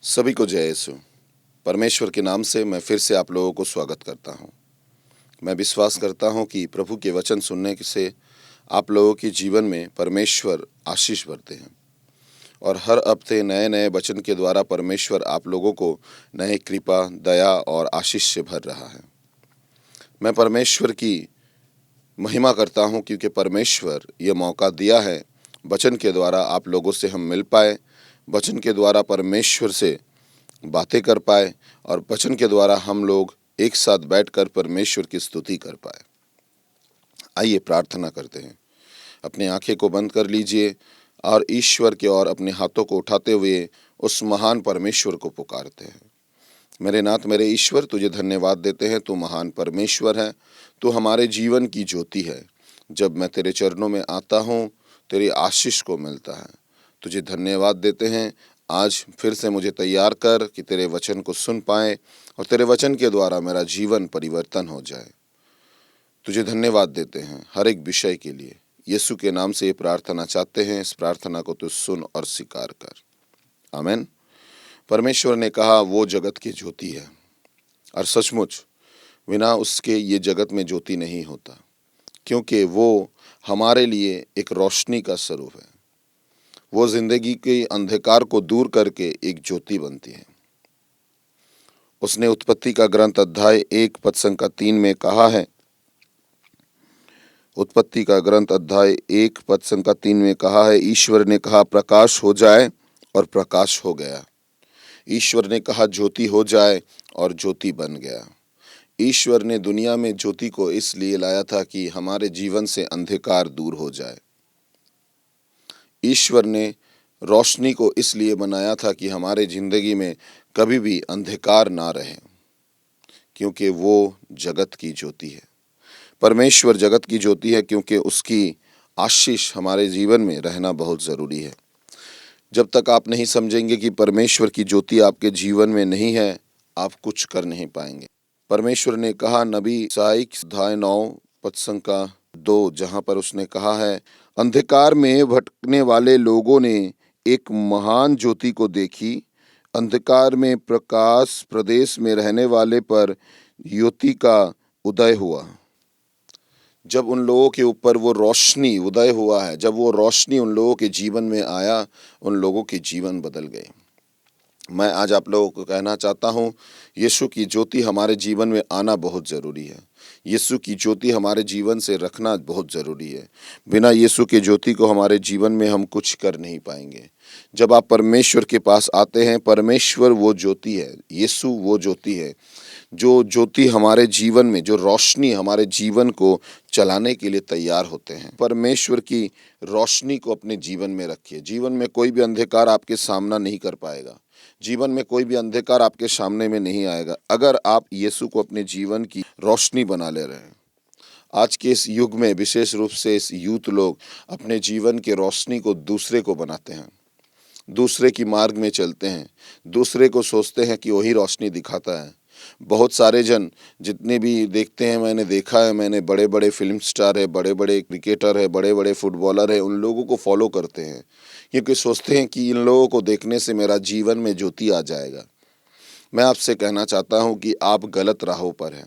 सभी को जय यीशु। परमेश्वर के नाम से मैं फिर से आप लोगों को स्वागत करता हूं। मैं विश्वास करता हूं कि प्रभु के वचन सुनने से आप लोगों के जीवन में परमेश्वर आशीष भरते हैं और हर हफ्ते नए नए वचन के द्वारा परमेश्वर आप लोगों को नए कृपा, दया और आशीष से भर रहा है। मैं परमेश्वर की महिमा करता हूं क्योंकि परमेश्वर ये मौका दिया है वचन के द्वारा आप लोगों से हम मिल पाए, वचन के द्वारा परमेश्वर से बातें कर पाए और वचन के द्वारा हम लोग एक साथ बैठकर परमेश्वर की स्तुति कर पाए। आइए प्रार्थना करते हैं। अपनी आंखें को बंद कर लीजिए और ईश्वर की ओर अपने हाथों को उठाते हुए उस महान परमेश्वर को पुकारते हैं। मेरे नाथ, मेरे ईश्वर, तुझे धन्यवाद देते हैं। तू महान परमेश्वर है, तू हमारे जीवन की ज्योति है। जब मैं तेरे चरणों में आता हूँ, तेरी आशीष को मिलता है। तुझे धन्यवाद देते हैं। आज फिर से मुझे तैयार कर कि तेरे वचन को सुन पाए और तेरे वचन के द्वारा मेरा जीवन परिवर्तन हो जाए। तुझे धन्यवाद देते हैं हर एक विषय के लिए। यीशु के नाम से ये प्रार्थना चाहते हैं। इस प्रार्थना को तू सुन और स्वीकार कर। आमीन। परमेश्वर ने कहा वो जगत की ज्योति है और सचमुच बिना उसके ये जगत में ज्योति नहीं होता, क्योंकि वो हमारे लिए एक रोशनी का स्वरूप है। वो जिंदगी के अंधकार को दूर करके एक ज्योति बनती है। उसने उत्पत्ति का ग्रंथ अध्याय 1 पद संख्या 3 में कहा है, उत्पत्ति का ग्रंथ अध्याय 1 पद संख्या 3 में कहा है, ईश्वर ने कहा प्रकाश हो जाए और प्रकाश हो गया। ईश्वर ने कहा ज्योति हो जाए और ज्योति बन गया। ईश्वर ने दुनिया में ज्योति को इसलिए लाया था कि हमारे जीवन से अंधकार दूर हो जाए। ईश्वर ने रोशनी को इसलिए बनाया था कि हमारे जिंदगी में कभी भी अंधकार ना रहे, क्योंकि वो जगत की ज्योति है। परमेश्वर जगत की ज्योति है क्योंकि उसकी आशीष हमारे जीवन में रहना बहुत ज़रूरी है। जब तक आप नहीं समझेंगे कि परमेश्वर की ज्योति आपके जीवन में नहीं है, आप कुछ कर नहीं पाएंगे। परमेश्वर ने कहा नबी ईसाई अध्याय 9 पद संख्या 2, जहाँ पर उसने कहा है, अंधकार में भटकने वाले लोगों ने एक महान ज्योति को देखी। अंधकार में प्रकाश प्रदेश में रहने वाले पर ज्योति का उदय हुआ। जब उन लोगों के ऊपर वो रोशनी उदय हुआ है, जब वो रोशनी उन लोगों के जीवन में आया, उन लोगों के जीवन बदल गए। मैं आज आप लोगों को कहना चाहता हूँ, यीशु की ज्योति हमारे जीवन में आना बहुत ज़रूरी है। यीशु की ज्योति हमारे जीवन से रखना बहुत ज़रूरी है। बिना यीशु की ज्योति को हमारे जीवन में हम कुछ कर नहीं पाएंगे। जब आप परमेश्वर के पास आते हैं, परमेश्वर वो ज्योति है, यीशु वो ज्योति है, जो ज्योति हमारे जीवन में, जो रोशनी हमारे जीवन को चलाने के लिए तैयार होते हैं। परमेश्वर की रोशनी को अपने जीवन में रखिए। जीवन में कोई भी अंधकार आपके सामना नहीं कर पाएगा। जीवन में कोई भी अंधकार आपके सामने में नहीं आएगा अगर आप यीशु को अपने जीवन की रोशनी बना ले रहे हैं। आज के इस युग में विशेष रूप से इस यूथ लोग अपने जीवन की रोशनी को दूसरे को बनाते हैं, दूसरे की मार्ग में चलते हैं, दूसरे को सोचते हैं कि वही रोशनी दिखाता है। बहुत सारे जन जितने भी देखते हैं, मैंने देखा है, मैंने बड़े बड़े फिल्म स्टार है, बड़े बड़े क्रिकेटर है, बड़े बड़े फुटबॉलर है, उन लोगों को फॉलो करते हैं क्योंकि सोचते हैं कि इन लोगों को देखने से मेरा जीवन में ज्योति आ जाएगा। मैं आपसे कहना चाहता हूं कि आप गलत राहों पर हैं,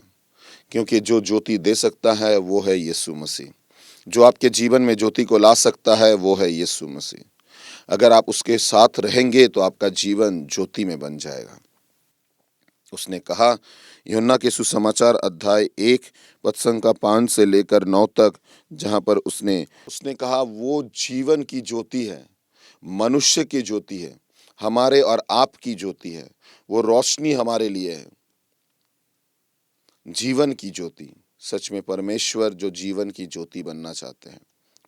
क्योंकि जो ज्योति दे सकता है वो है यीशु मसीह। जो आपके जीवन में ज्योति को ला सकता है वो है यीशु मसीह। अगर आप उसके साथ रहेंगे तो आपका जीवन ज्योति में बन जाएगा। उसने कहा, यूहन्ना के सुसमाचार अध्याय 1 पद संख्या 5 से लेकर 9 तक, जहाँ पर उसने कहा वो जीवन की ज्योति है, मनुष्य की ज्योति है, हमारे और आपकी ज्योति है। वो रोशनी हमारे लिए है, जीवन की ज्योति। सच में परमेश्वर जो जीवन की ज्योति बनना चाहते हैं,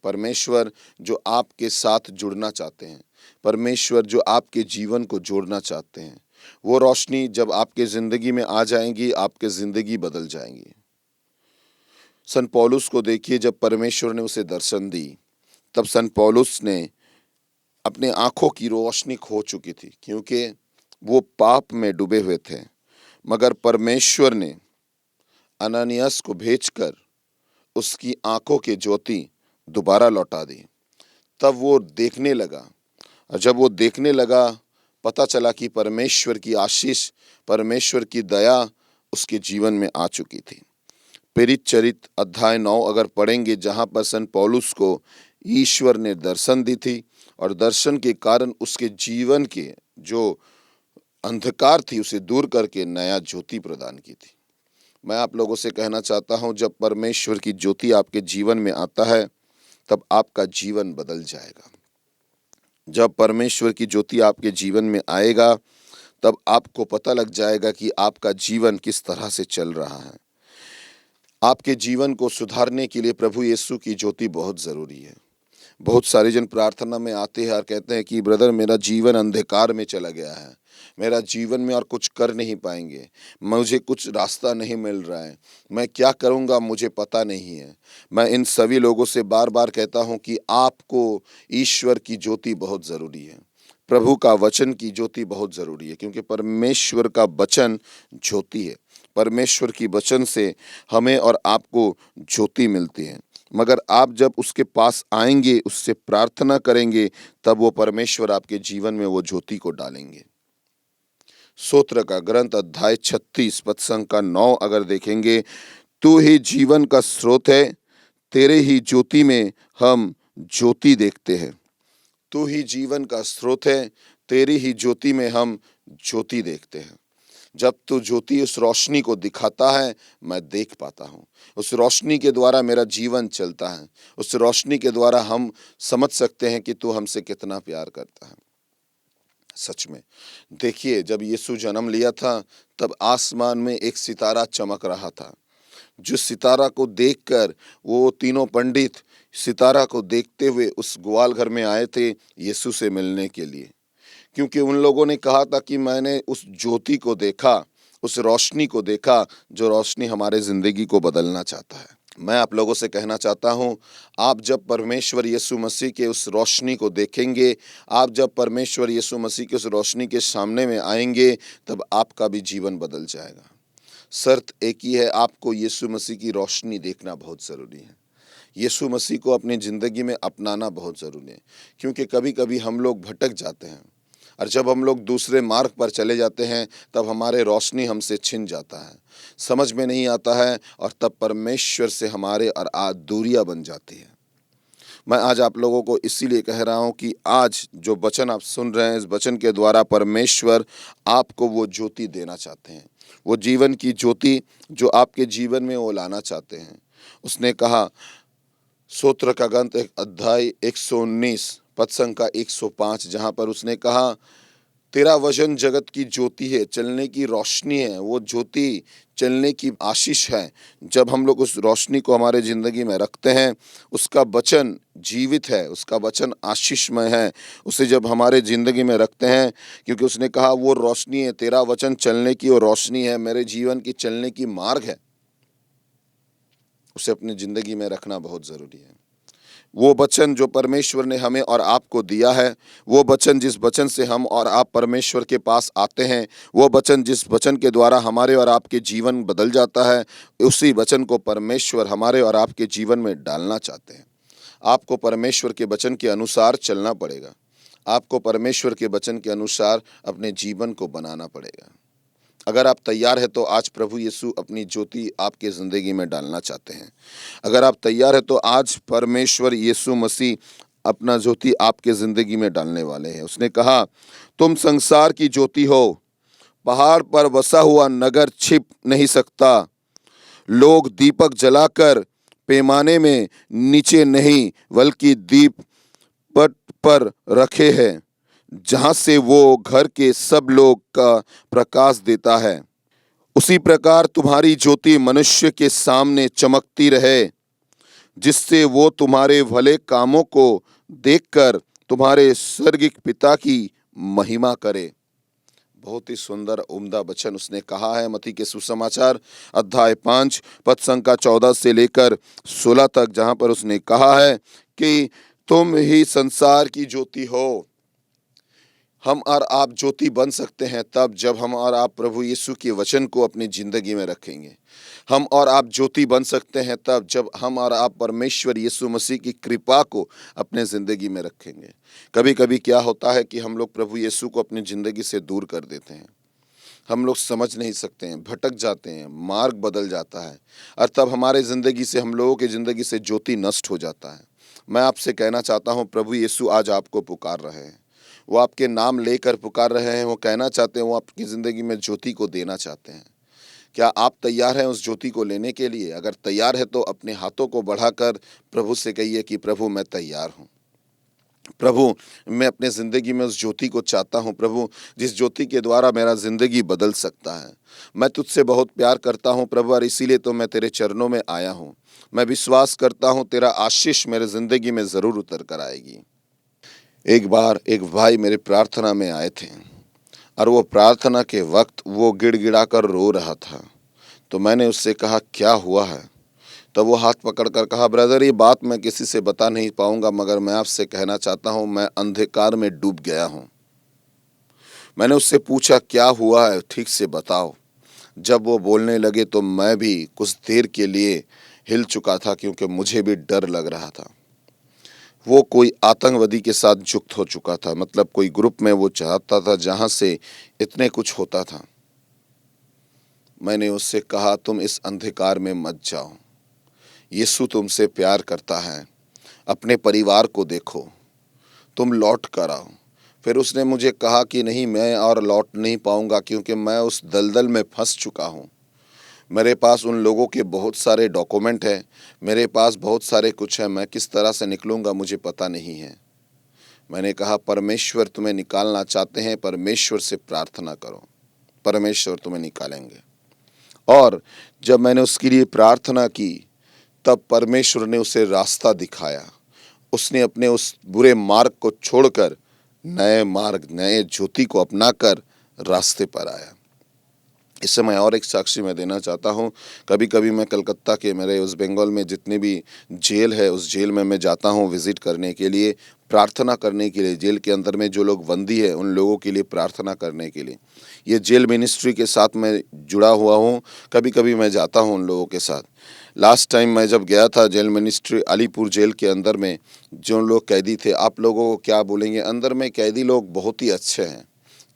परमेश्वर जो आपके साथ जुड़ना चाहते हैं, परमेश्वर जो आपके जीवन को जोड़ना चाहते हैं, वो रोशनी जब आपके ज़िंदगी में आ जाएंगी, आपके ज़िंदगी बदल जाएंगी। संत पौलुस को देखिए, जब परमेश्वर ने उसे दर्शन दी, तब संत पौलुस ने अपने आँखों की रोशनी खो चुकी थी क्योंकि वो पाप में डूबे हुए थे, मगर परमेश्वर ने अननियास को भेजकर उसकी आँखों की ज्योति दोबारा लौटा दी। तब वो देखने लगा और जब वो देखने लगा पता चला कि परमेश्वर की आशीष, परमेश्वर की दया उसके जीवन में आ चुकी थी। प्रेरित चरित्र अध्याय 9 अगर पढ़ेंगे, जहाँ पर संत पौलुस को ईश्वर ने दर्शन दी थी और दर्शन के कारण उसके जीवन के जो अंधकार थी उसे दूर करके नया ज्योति प्रदान की थी। मैं आप लोगों से कहना चाहता हूँ, जब परमेश्वर की ज्योति आपके जीवन में आता है तब आपका जीवन बदल जाएगा। जब परमेश्वर की ज्योति आपके जीवन में आएगा तब आपको पता लग जाएगा कि आपका जीवन किस तरह से चल रहा है। आपके जीवन को सुधारने के लिए प्रभु यीशु की ज्योति बहुत ज़रूरी है। बहुत सारे जन प्रार्थना में आते हैं और कहते हैं कि ब्रदर, मेरा जीवन अंधकार में चला गया है, मेरा जीवन में और कुछ कर नहीं पाएंगे, मुझे कुछ रास्ता नहीं मिल रहा है, मैं क्या करूँगा मुझे पता नहीं है। मैं इन सभी लोगों से बार बार कहता हूँ कि आपको ईश्वर की ज्योति बहुत ज़रूरी है, प्रभु का वचन की ज्योति बहुत ज़रूरी है, क्योंकि परमेश्वर का वचन ज्योति है। परमेश्वर की वचन से हमें और आपको ज्योति मिलती है। मगर आप जब उसके पास आएंगे, उससे प्रार्थना करेंगे, तब वो परमेश्वर आपके जीवन में वो ज्योति को डालेंगे। स्तोत्र का ग्रंथ अध्याय 36 पद संख्या 9 अगर देखेंगे, तू ही जीवन का स्रोत है, तेरे ही ज्योति में हम ज्योति देखते हैं। तू ही जीवन का स्रोत है, तेरी ही ज्योति में हम ज्योति देखते हैं। जब तू ज्योति उस रोशनी को दिखाता है, मैं देख पाता हूँ। उस रोशनी के द्वारा मेरा जीवन चलता है। उस रोशनी के द्वारा हम समझ सकते हैं कि तू हमसे कितना प्यार करता है। सच में देखिए, जब यीशु जन्म लिया था तब आसमान में एक सितारा चमक रहा था। जिस सितारा को देखकर वो तीनों पंडित सितारा को देखते हुए उस ग्वाल घर में आए थे यीशु से मिलने के लिए, क्योंकि उन लोगों ने कहा था कि मैंने उस ज्योति को देखा, उस रोशनी को देखा जो रोशनी हमारे ज़िंदगी को बदलना चाहता है। मैं आप लोगों से कहना चाहता हूँ, आप जब परमेश्वर यीशु मसीह के उस रोशनी को देखेंगे, आप जब परमेश्वर यीशु मसीह के उस रोशनी के सामने में आएंगे, तब आपका भी जीवन बदल जाएगा। शर्त एक ही है, आपको यीशु मसीह की रोशनी देखना बहुत ज़रूरी है। यीशु मसीह को अपनी ज़िंदगी में अपनाना बहुत ज़रूरी है, क्योंकि कभी कभी हम लोग भटक जाते हैं और जब हम लोग दूसरे मार्ग पर चले जाते हैं तब हमारे रोशनी हमसे छिन जाता है, समझ में नहीं आता है और तब परमेश्वर से हमारे और दूरियां बन जाती है। मैं आज आप लोगों को इसीलिए कह रहा हूं कि आज जो वचन आप सुन रहे हैं, इस वचन के द्वारा परमेश्वर आपको वो ज्योति देना चाहते हैं, वो जीवन की ज्योति जो आपके जीवन में वो लाना चाहते हैं। उसने कहा, स्तोत्र का ग्रंथ अध्याय 119 पद संख्या 105, जहाँ पर उसने कहा, तेरा वचन जगत की ज्योति है, चलने की रोशनी है। वो ज्योति चलने की आशीष है। जब हम लोग उस रोशनी को हमारे ज़िंदगी में रखते हैं, उसका वचन जीवित है, उसका वचन आशीषमय है, उसे जब हमारे ज़िंदगी में रखते हैं, क्योंकि उसने कहा वो रोशनी है, तेरा वचन चलने की वो रोशनी है, मेरे जीवन की चलने की मार्ग है, उसे अपनी ज़िंदगी में रखना बहुत ज़रूरी है। वो वचन जो परमेश्वर ने हमें और आपको दिया है, वो वचन जिस वचन से हम और आप परमेश्वर के पास आते हैं, वो वचन जिस वचन के द्वारा हमारे और आपके जीवन बदल जाता है, उसी वचन को परमेश्वर हमारे और आपके जीवन में डालना चाहते हैं। आपको परमेश्वर के वचन के अनुसार चलना पड़ेगा, आपको परमेश्वर के वचन के अनुसार अपने जीवन को बनाना पड़ेगा। अगर आप तैयार हैं तो आज प्रभु यीशु अपनी ज्योति आपके ज़िंदगी में डालना चाहते हैं। अगर आप तैयार हैं तो आज परमेश्वर यीशु मसीह अपना ज्योति आपके ज़िंदगी में डालने वाले हैं। उसने कहा, तुम संसार की ज्योति हो, पहाड़ पर बसा हुआ नगर छिप नहीं सकता। लोग दीपक जलाकर पैमाने में नीचे नहीं बल्कि दीप पट पर रखे हैं, जहाँ से वो घर के सब लोग का प्रकाश देता है। उसी प्रकार तुम्हारी ज्योति मनुष्य के सामने चमकती रहे, जिससे वो तुम्हारे भले कामों को देखकर तुम्हारे स्वर्गीय पिता की महिमा करे। बहुत ही सुंदर उम्दा वचन उसने कहा है। मत्ती के सुसमाचार अध्याय 5 पद संख्या 14 से लेकर 16 तक, जहाँ पर उसने कहा है कि तुम ही संसार की ज्योति हो। हम और आप ज्योति बन सकते हैं तब जब हम और आप प्रभु यीशु के वचन को अपनी ज़िंदगी में रखेंगे। हम और आप ज्योति बन सकते हैं तब जब हम और आप परमेश्वर यीशु मसीह की कृपा को अपने ज़िंदगी में रखेंगे। कभी-कभी क्या होता है कि हम लोग प्रभु यीशु को अपनी ज़िंदगी से दूर कर देते हैं। हम लोग समझ नहीं सकते हैं, भटक जाते हैं, मार्ग बदल जाता है और तब हमारे ज़िंदगी से, हम लोगों की ज़िंदगी से ज्योति नष्ट हो जाता है। मैं आपसे कहना चाहता हूँ, प्रभु यीशु आज आपको पुकार रहे हैं। वो आपके नाम लेकर पुकार रहे हैं, वो कहना चाहते हैं, वो आपकी ज़िंदगी में ज्योति को देना चाहते हैं। क्या आप तैयार हैं उस ज्योति को लेने के लिए? अगर तैयार है तो अपने हाथों को बढ़ाकर प्रभु से कहिए कि प्रभु मैं तैयार हूँ। प्रभु, मैं अपने ज़िंदगी में उस ज्योति को चाहता हूँ प्रभु, जिस ज्योति के द्वारा मेरा ज़िंदगी बदल सकता है। मैं तुझसे बहुत प्यार करता हूँ प्रभु, और इसीलिए तो मैं तेरे चरणों में आया हूँ। मैं विश्वास करता हूँ तेरा आशीष मेरे ज़िंदगी में ज़रूर उतर कर आएगी। एक बार एक भाई मेरे प्रार्थना में आए थे और वो प्रार्थना के वक्त वो गिड़गिड़ा कर रो रहा था। तो मैंने उससे कहा, क्या हुआ है? तब वो हाथ पकड़कर कहा, ब्रदर ये बात मैं किसी से बता नहीं पाऊंगा, मगर मैं आपसे कहना चाहता हूँ, मैं अंधकार में डूब गया हूँ। मैंने उससे पूछा, क्या हुआ है, ठीक से बताओ। जब वो बोलने लगे तो मैं भी कुछ देर के लिए हिल चुका था, क्योंकि मुझे भी डर लग रहा था। वो कोई आतंकवादी के साथ जुक्त हो चुका था, मतलब कोई ग्रुप में वो चाहता था जहाँ से इतने कुछ होता था। मैंने उससे कहा, तुम इस अंधकार में मत जाओ, यीशु तुमसे प्यार करता है, अपने परिवार को देखो, तुम लौट कर आओ। फिर उसने मुझे कहा कि नहीं, मैं और लौट नहीं पाऊंगा, क्योंकि मैं उस दलदल में फंस चुका हूँ। मेरे पास उन लोगों के बहुत सारे डॉक्यूमेंट हैं, मेरे पास बहुत सारे कुछ है, मैं किस तरह से निकलूंगा मुझे पता नहीं है। मैंने कहा, परमेश्वर तुम्हें निकालना चाहते हैं, परमेश्वर से प्रार्थना करो, परमेश्वर तुम्हें निकालेंगे। और जब मैंने उसके लिए प्रार्थना की तब परमेश्वर ने उसे रास्ता दिखाया। उसने अपने उस बुरे मार्ग को छोड़कर नए मार्ग, नए ज्योति को अपनाकर रास्ते पर आया। इस समय और एक साक्षी मैं देना चाहता हूँ। कभी कभी मैं कलकत्ता के, मेरे उस बंगाल में जितने भी जेल है, उस जेल में मैं जाता हूँ विज़िट करने के लिए, प्रार्थना करने के लिए। जेल के अंदर में जो लोग बंदी है उन लोगों के लिए प्रार्थना करने के लिए। ये जेल मिनिस्ट्री के साथ मैं जुड़ा हुआ हूँ, कभी कभी मैं जाता हूँ उन लोगों के साथ। लास्ट टाइम मैं जब गया था जेल मिनिस्ट्री अलीपुर जेल के अंदर में, जो लोग कैदी थे, आप लोगों को क्या बोलेंगे, अंदर में कैदी लोग बहुत ही अच्छे हैं,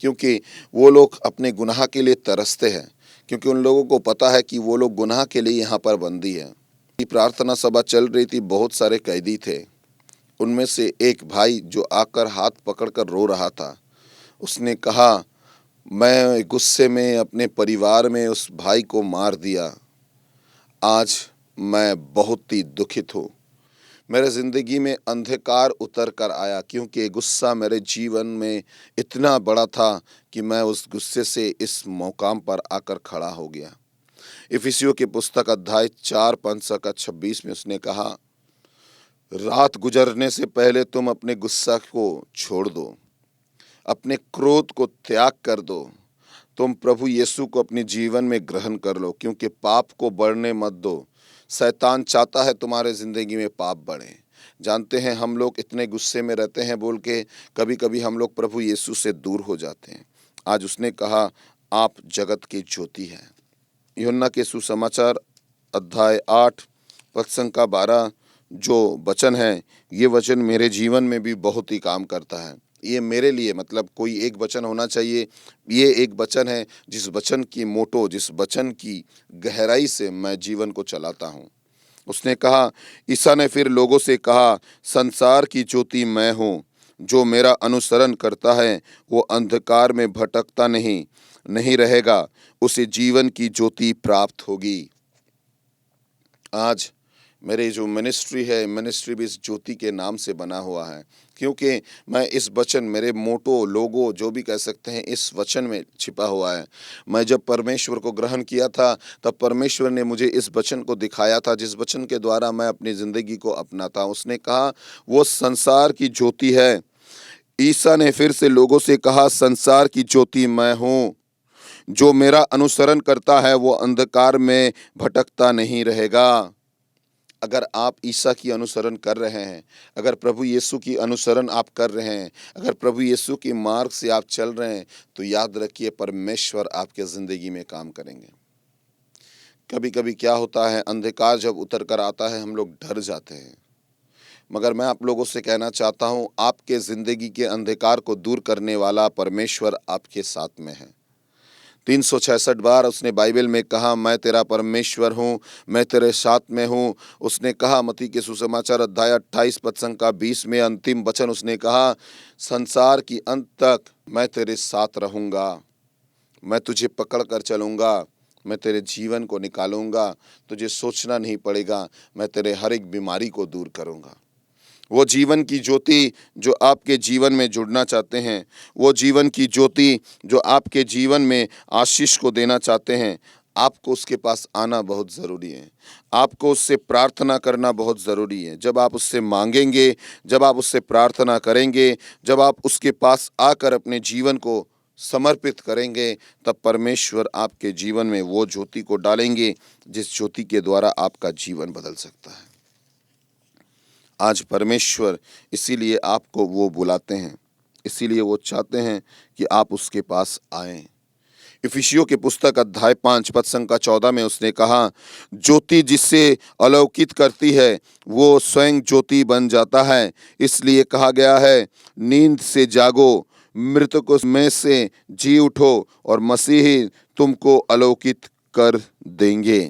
क्योंकि वो लोग अपने गुनाह के लिए तरसते हैं, क्योंकि उन लोगों को पता है कि वो लोग गुनाह के लिए यहाँ पर बंदी है। प्रार्थना सभा चल रही थी, बहुत सारे कैदी थे। उनमें से एक भाई जो आकर हाथ पकड़कर रो रहा था, उसने कहा, मैं गुस्से में अपने परिवार में उस भाई को मार दिया, आज मैं बहुत ही दुखित हूँ। मेरे ज़िंदगी में अंधकार उतर कर आया, क्योंकि गुस्सा मेरे जीवन में इतना बड़ा था कि मैं उस गुस्से से इस मुकाम पर आकर खड़ा हो गया। इफिसियों की पुस्तक अध्याय 4:15-26 में उसने कहा, रात गुजरने से पहले तुम अपने गुस्सा को छोड़ दो, अपने क्रोध को त्याग कर दो, तुम प्रभु यीशु को अपने जीवन में ग्रहण कर लो, क्योंकि पाप को बढ़ने मत दो। शैतान चाहता है तुम्हारे ज़िंदगी में पाप बढ़े। जानते हैं, हम लोग इतने गुस्से में रहते हैं बोल के कभी कभी हम लोग प्रभु यीशु से दूर हो जाते हैं। आज उसने कहा, आप जगत की ज्योति हैं। यूहन्ना के सुसमाचार अध्याय 8 पद संख्या 12 जो वचन है, ये वचन मेरे जीवन में भी बहुत ही काम करता है। ये मेरे लिए, मतलब कोई एक वचन होना चाहिए, ये एक वचन है जिस वचन की मोटो, जिस वचन की गहराई से मैं जीवन को चलाता हूँ। उसने कहा, ईसा ने फिर लोगों से कहा, संसार की ज्योति मैं हूँ, जो मेरा अनुसरण करता है वो अंधकार में भटकता नहीं रहेगा, उसे जीवन की ज्योति प्राप्त होगी। आज मेरे जो मिनिस्ट्री है, मिनिस्ट्री भी इस ज्योति के नाम से बना हुआ है, क्योंकि मैं इस वचन, मेरे मोटो, लोगो जो भी कह सकते हैं, इस वचन में छिपा हुआ है। मैं जब परमेश्वर को ग्रहण किया था तब परमेश्वर ने मुझे इस वचन को दिखाया था, जिस वचन के द्वारा मैं अपनी ज़िंदगी को अपनाता। उसने कहा, वो संसार की ज्योति है। ईसा ने फिर से लोगों से कहा, संसार की ज्योति मैं हूँ, जो मेरा अनुसरण करता है वो अंधकार में भटकता नहीं रहेगा। अगर आप ईसा की अनुसरण कर रहे हैं, अगर प्रभु यीशु की अनुसरण आप कर रहे हैं, अगर प्रभु यीशु के मार्ग से आप चल रहे हैं, तो याद रखिए परमेश्वर आपके ज़िंदगी में काम करेंगे। कभी-कभी क्या होता है, अंधकार जब उतर कर आता है, हम लोग डर जाते हैं। मगर मैं आप लोगों से कहना चाहता हूँ, आपके ज़िंदगी के अंधकार को दूर करने वाला परमेश्वर आपके साथ में है। 366 बार उसने बाइबल में कहा, मैं तेरा परमेश्वर हूँ, मैं तेरे साथ में हूँ। उसने कहा मत्ती के सुसमाचार अध्याय 28 पद संख्या 20 में अंतिम वचन उसने कहा, संसार की अंत तक मैं तेरे साथ रहूँगा, मैं तुझे पकड़ कर चलूँगा, मैं तेरे जीवन को निकालूँगा, तुझे सोचना नहीं पड़ेगा, मैं तेरे हर एक बीमारी को दूर करूँगा। वो जीवन की ज्योति जो आपके जीवन में जुड़ना चाहते हैं, वो जीवन की ज्योति जो आपके जीवन में आशीष को देना चाहते हैं, आपको उसके पास आना बहुत ज़रूरी है। आपको उससे प्रार्थना करना बहुत ज़रूरी है। जब आप उससे मांगेंगे, जब आप उससे प्रार्थना करेंगे, जब आप उसके पास आकर अपने जीवन को समर्पित करेंगे, तब परमेश्वर आपके जीवन में वो ज्योति को डालेंगे, जिस ज्योति के द्वारा आपका जीवन बदल सकता है। आज परमेश्वर इसीलिए आपको वो बुलाते हैं, इसीलिए वो चाहते हैं कि आप उसके पास आएं। इफिसियों की पुस्तक अध्याय 5 पद संख्या 14 में उसने कहा, ज्योति जिससे अलौकित करती है, वो स्वयं ज्योति बन जाता है। इसलिए कहा गया है, नींद से जागो, मृतकों में से जी उठो और मसीह ही तुमको अलौकित कर देंगे।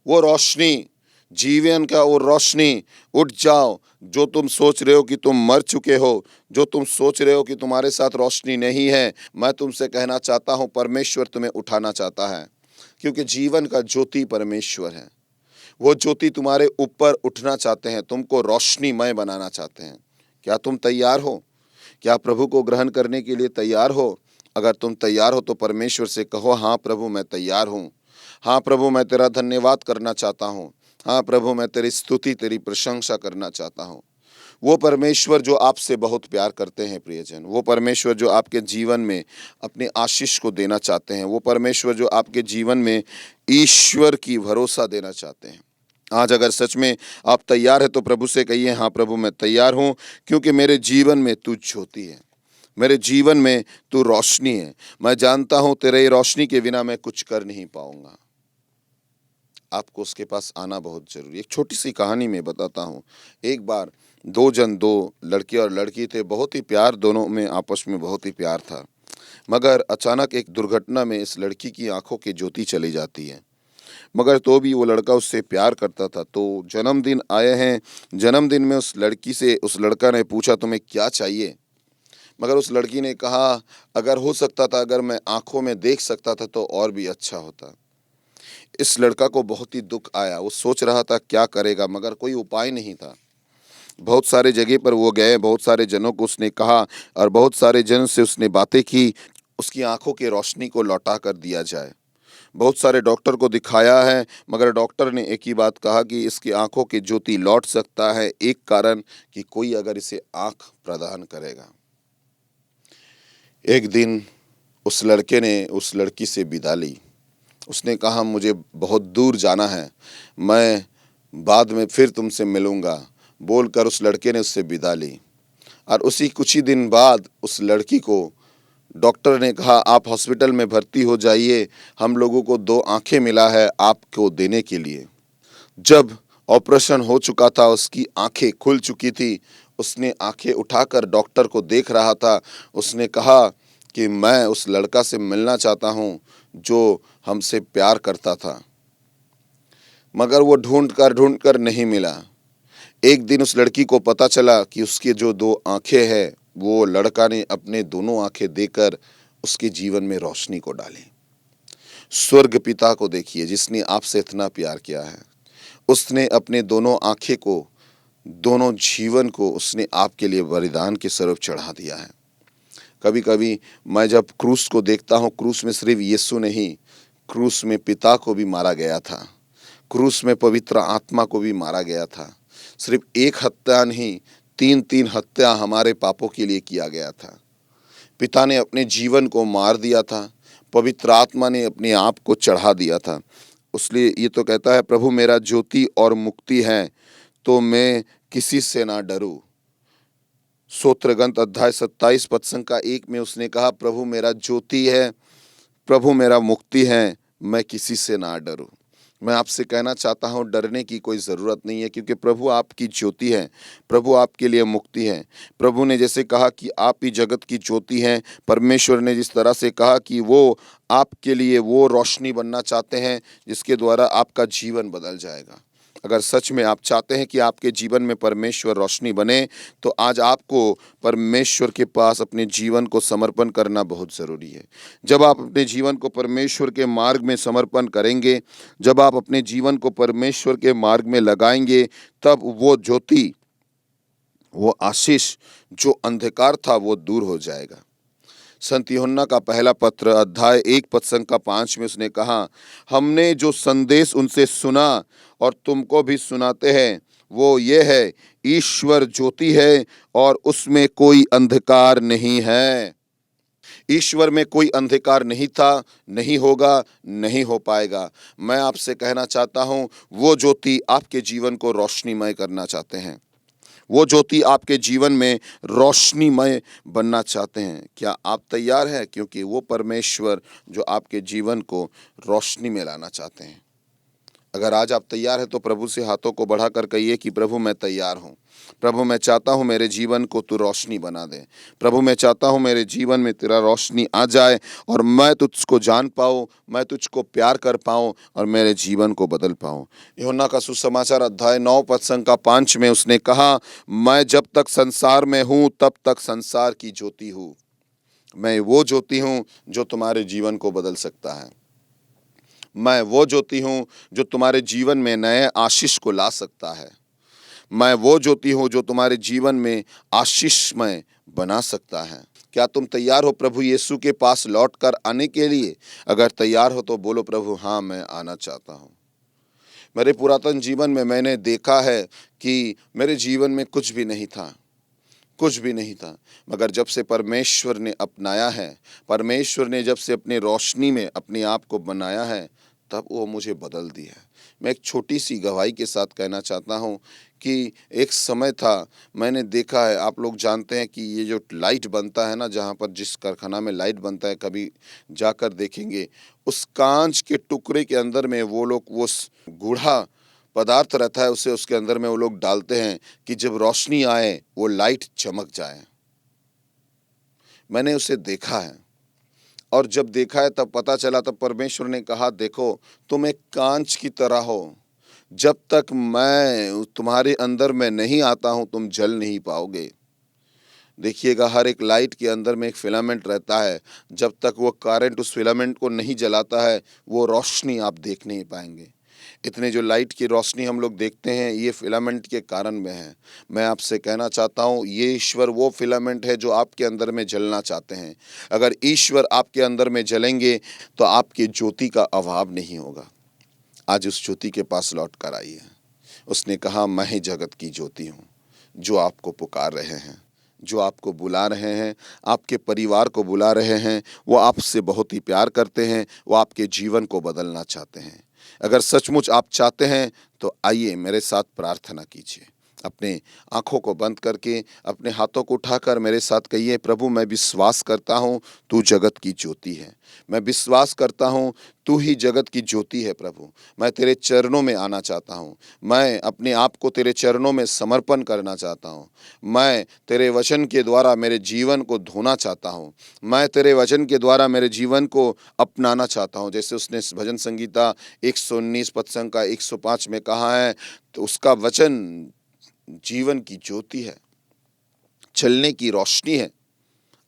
वो रोशनी, जीवन का वो रोशनी, उठ जाओ। जो तुम सोच रहे हो कि तुम मर चुके हो, जो तुम सोच रहे हो कि तुम्हारे साथ रोशनी नहीं है, मैं तुमसे कहना चाहता हूँ परमेश्वर तुम्हें उठाना चाहता है, क्योंकि जीवन का ज्योति परमेश्वर है। वो ज्योति तुम्हारे ऊपर उठना चाहते हैं, तुमको रोशनीमय बनाना चाहते हैं। क्या तुम तैयार हो? क्या प्रभु को ग्रहण करने के लिए तैयार हो? अगर तुम तैयार हो तो परमेश्वर से कहो, हाँ प्रभु मैं तैयार हूँ। हाँ प्रभु मैं तेरा धन्यवाद करना चाहता हूँ। हाँ प्रभु मैं तेरी स्तुति, तेरी प्रशंसा करना चाहता हूँ। वो परमेश्वर जो आपसे बहुत प्यार करते हैं प्रियजन, वो परमेश्वर जो आपके जीवन में अपने आशीष को देना चाहते हैं, वो परमेश्वर जो आपके जीवन में ईश्वर की भरोसा देना चाहते हैं। आज अगर सच में आप तैयार हैं तो प्रभु से कहिए, हाँ प्रभु मैं तैयार हूँ, क्योंकि मेरे जीवन में तू ज्योति है, मेरे जीवन में तू रोशनी है। मैं जानता हूँ तेरे रोशनी के बिना मैं कुछ कर नहीं पाऊंगा। आपको उसके पास आना बहुत जरूरी है। एक छोटी सी कहानी में बताता हूँ। एक बार दो लड़के और लड़की थे, बहुत ही प्यार, दोनों में आपस में बहुत ही प्यार था। मगर अचानक एक दुर्घटना में इस लड़की की आंखों की ज्योति चली जाती है। मगर तो भी वो लड़का उससे प्यार करता था। तो जन्मदिन आए हैं, जन्मदिन में उस लड़की से उस लड़का ने पूछा, तुम्हें क्या चाहिए? मगर उस लड़की ने कहा, अगर हो सकता था, अगर मैं आंखों में देख सकता था तो और भी अच्छा होता। इस लड़का को बहुत ही दुख आया। वो सोच रहा था क्या करेगा, मगर कोई उपाय नहीं था। बहुत सारे जगह पर वो गए, बहुत सारे जनों को उसने कहा और बहुत सारे जन से उसने बातें की, उसकी आंखों की रोशनी को लौटा कर दिया जाए। बहुत सारे डॉक्टर को दिखाया है, मगर डॉक्टर ने एक ही बात कहा कि इसकी आंखों की ज्योति लौट सकता है, एक कारण कि कोई अगर इसे आंख प्रदान करेगा। एक दिन उस लड़के ने उस लड़की से विदा ली। उसने कहा, मुझे बहुत दूर जाना है, मैं बाद में फिर तुमसे मिलूंगा, बोलकर उस लड़के ने उससे विदा ली। और उसी कुछ ही दिन बाद उस लड़की को डॉक्टर ने कहा, आप हॉस्पिटल में भर्ती हो जाइए, हम लोगों को 2 आंखें मिला है आपको देने के लिए। जब ऑपरेशन हो चुका था, उसकी आंखें खुल चुकी थी, उसने आंखें उठाकर डॉक्टर को देख रहा था। उसने कहा कि मैं उस लड़का से मिलना चाहता हूँ जो हमसे प्यार करता था। मगर वो ढूंढ कर नहीं मिला। एक दिन उस लड़की को पता चला कि उसके जो 2 आंखें हैं, वो लड़का ने अपने दोनों आंखें देकर उसके जीवन में रोशनी को डाली। स्वर्ग पिता को देखिए, जिसने आपसे इतना प्यार किया है, उसने अपने दोनों आंखें को, दोनों जीवन को उसने आपके लिए बलिदान के स्वरूप चढ़ा दिया है। कभी कभी मैं जब क्रूस को देखता हूँ, क्रूस में सिर्फ यीशु नहीं, क्रूस में पिता को भी मारा गया था, क्रूस में पवित्र आत्मा को भी मारा गया था। सिर्फ एक हत्या नहीं, 3 हत्या हमारे पापों के लिए किया गया था। पिता ने अपने जीवन को मार दिया था, पवित्र आत्मा ने अपने आप को चढ़ा दिया था। उसलिए ये तो कहता है, प्रभु मेरा ज्योति और मुक्ति है, तो मैं किसी से ना डरूं। स्तोत्र ग्रंथ अध्याय 27 पद संख्या 1 में उसने कहा, प्रभु मेरा ज्योति है, प्रभु मेरा मुक्ति है, मैं किसी से ना डरूं। मैं आपसे कहना चाहता हूं, डरने की कोई ज़रूरत नहीं है, क्योंकि प्रभु आपकी ज्योति है, प्रभु आपके लिए मुक्ति है। प्रभु ने जैसे कहा कि आप ही जगत की ज्योति हैं, परमेश्वर ने जिस तरह से कहा कि वो आपके लिए वो रोशनी बनना चाहते हैं जिसके द्वारा आपका जीवन बदल जाएगा। अगर सच में आप चाहते हैं कि आपके जीवन में परमेश्वर रोशनी बने, तो आज आपको परमेश्वर के पास अपने जीवन को समर्पण करना बहुत ज़रूरी है। जब आप अपने जीवन को परमेश्वर के मार्ग में समर्पण करेंगे, जब आप अपने जीवन को परमेश्वर के मार्ग में लगाएंगे, तब वो ज्योति, वो आशीष, जो अंधकार था, वो दूर हो जाएगा। संत यूहन्ना का पहला पत्र अध्याय 1 पद संख्या 5 में उसने कहा, हमने जो संदेश उनसे सुना और तुमको भी सुनाते हैं, वो ये है, ईश्वर ज्योति है और उसमें कोई अंधकार नहीं है। ईश्वर में कोई अंधकार नहीं था, नहीं होगा, नहीं हो पाएगा। मैं आपसे कहना चाहता हूँ, वो ज्योति आपके जीवन को रोशनीमय करना चाहते हैं, वो ज्योति आपके जीवन में रोशनीमय बनना चाहते हैं। क्या आप तैयार हैं? क्योंकि वो परमेश्वर जो आपके जीवन को रोशनी में लाना चाहते हैं। अगर आज आप तैयार हैं तो प्रभु से हाथों को बढ़ाकर कहिए कि प्रभु मैं तैयार हूँ। प्रभु मैं चाहता हूँ मेरे जीवन को तू रोशनी बना दे। प्रभु मैं चाहता हूँ मेरे जीवन में तेरा रोशनी आ जाए और मैं तुझको जान पाऊँ, मैं तुझको प्यार कर पाऊँ और मेरे जीवन को बदल पाऊँ। यूहन्ना का सुसमाचार अध्याय 9 पद संख्या 5 में उसने कहा, मैं जब तक संसार में हूँ तब तक संसार की ज्योति हूँ। मैं वो ज्योति हूँ जो तुम्हारे जीवन को बदल सकता है। मैं वो ज्योति हूँ जो तुम्हारे जीवन में नए आशीष को ला सकता है। मैं वो ज्योति हूँ जो तुम्हारे जीवन में आशीषमय बना सकता है। क्या तुम तैयार हो प्रभु यीशु के पास लौटकर आने के लिए? अगर तैयार हो तो बोलो, प्रभु हाँ मैं आना चाहता हूँ। मेरे पुरातन जीवन में मैंने देखा है कि मेरे जीवन में कुछ भी नहीं था, कुछ भी नहीं था, मगर जब से परमेश्वर ने अपनाया है, परमेश्वर ने जब से अपने रोशनी में अपने आप को बनाया है, तब वो मुझे बदल दिया है। मैं एक छोटी सी गवाही के साथ कहना चाहता हूँ कि एक समय था, मैंने देखा है, आप लोग जानते हैं कि ये जो लाइट बनता है ना, जहाँ पर जिस कारखाना में लाइट बनता है, कभी जाकर देखेंगे, उस कांच के टुकड़े के अंदर में वो लोग वो गूढ़ा पदार्थ रहता है, उसे उसके अंदर में वो लोग डालते हैं कि जब रोशनी आए वो लाइट चमक जाए। मैंने उसे देखा है और जब देखा है तब पता चला, तब परमेश्वर ने कहा, देखो तुम एक कांच की तरह हो, जब तक मैं तुम्हारे अंदर में नहीं आता हूँ तुम जल नहीं पाओगे। देखिएगा, हर एक लाइट के अंदर में एक फिलामेंट रहता है, जब तक वो करंट उस फिलामेंट को नहीं जलाता है वो रोशनी आप देख नहीं पाएंगे। इतने जो लाइट की रोशनी हम लोग देखते हैं, ये फिलामेंट के कारण में है। मैं आपसे कहना चाहता हूँ, ये ईश्वर वो फिलामेंट है जो आपके अंदर में जलना चाहते हैं। अगर ईश्वर आपके अंदर में जलेंगे तो आपकी ज्योति का अभाव नहीं होगा। आज उस ज्योति के पास लौट कर आइए। उसने कहा, मैं ही जगत की ज्योति हूँ। जो आपको पुकार रहे हैं, जो आपको बुला रहे हैं, आपके परिवार को बुला रहे हैं, वो आपसे बहुत ही प्यार करते हैं, वो आपके जीवन को बदलना चाहते हैं। अगर सचमुच आप चाहते हैं तो आइए मेरे साथ प्रार्थना कीजिए। अपने आँखों को बंद करके अपने हाथों को उठाकर मेरे साथ कहिए, प्रभु मैं विश्वास करता हूँ तू जगत की ज्योति है। मैं विश्वास करता हूँ तू ही जगत की ज्योति है। प्रभु मैं तेरे चरणों में आना चाहता हूँ। मैं अपने आप को तेरे चरणों में समर्पण करना चाहता हूँ। मैं तेरे वचन के द्वारा मेरे जीवन को धोना चाहता हूँ। मैं तेरे वचन के द्वारा मेरे जीवन को अपनाना चाहता हूँ। जैसे उसने भजन संगीता 119 पद संख्या 105 में कहा है, तो उसका वचन जीवन की ज्योति है, चलने की रोशनी है।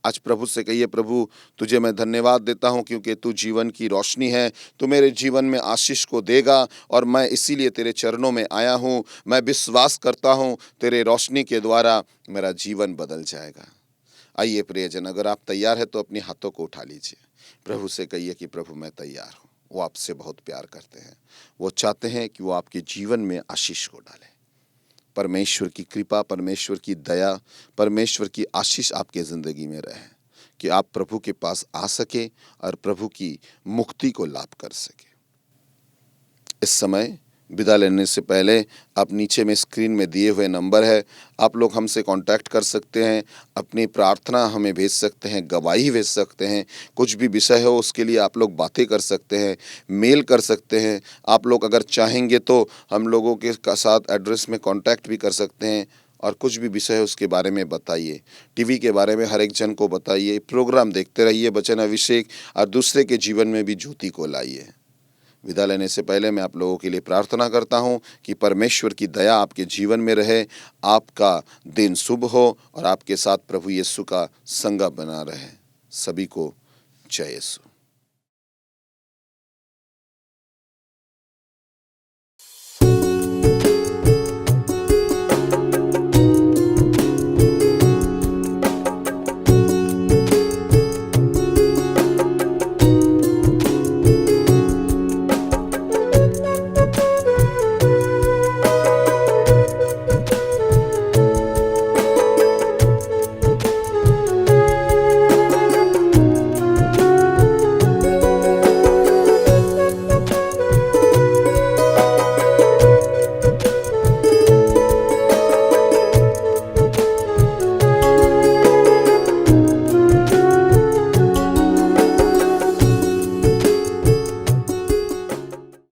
आज प्रभु से कहिए, प्रभु तुझे मैं धन्यवाद देता हूँ क्योंकि तू जीवन की रोशनी है। तू मेरे जीवन में आशीष को देगा और मैं इसीलिए तेरे चरणों में आया हूँ। मैं विश्वास करता हूँ तेरे रोशनी के द्वारा मेरा जीवन बदल जाएगा। आइए प्रियजन, अगर आप तैयार हैं तो अपने हाथों को उठा लीजिए। प्रभु से कहिए कि प्रभु मैं तैयार हूँ। वो आपसे बहुत प्यार करते हैं। वो चाहते हैं कि वो आपके जीवन में आशीष को डालें। परमेश्वर की कृपा, परमेश्वर की दया, परमेश्वर की आशीष आपके ज़िंदगी में रहे कि आप प्रभु के पास आ सके और प्रभु की मुक्ति को लाभ कर सके। इस समय विदा लेने से पहले आप नीचे में स्क्रीन में दिए हुए नंबर है, आप लोग हमसे कांटेक्ट कर सकते हैं, अपनी प्रार्थना हमें भेज सकते हैं, गवाही भेज सकते हैं, कुछ भी विषय हो उसके लिए आप लोग बातें कर सकते हैं, मेल कर सकते हैं। आप लोग अगर चाहेंगे तो हम लोगों के साथ एड्रेस में कांटेक्ट भी कर सकते हैं और कुछ भी विषय है उसके बारे में बताइए। टीवी के बारे में हर एक जन को बताइए, प्रोग्राम देखते रहिए वचन अभिषेक, और दूसरे के जीवन में भी ज्योति को लाइए। विदा लेने से पहले मैं आप लोगों के लिए प्रार्थना करता हूं कि परमेश्वर की दया आपके जीवन में रहे, आपका दिन शुभ हो और आपके साथ प्रभु यीशु का संग बना रहे। सभी को जय यीशु।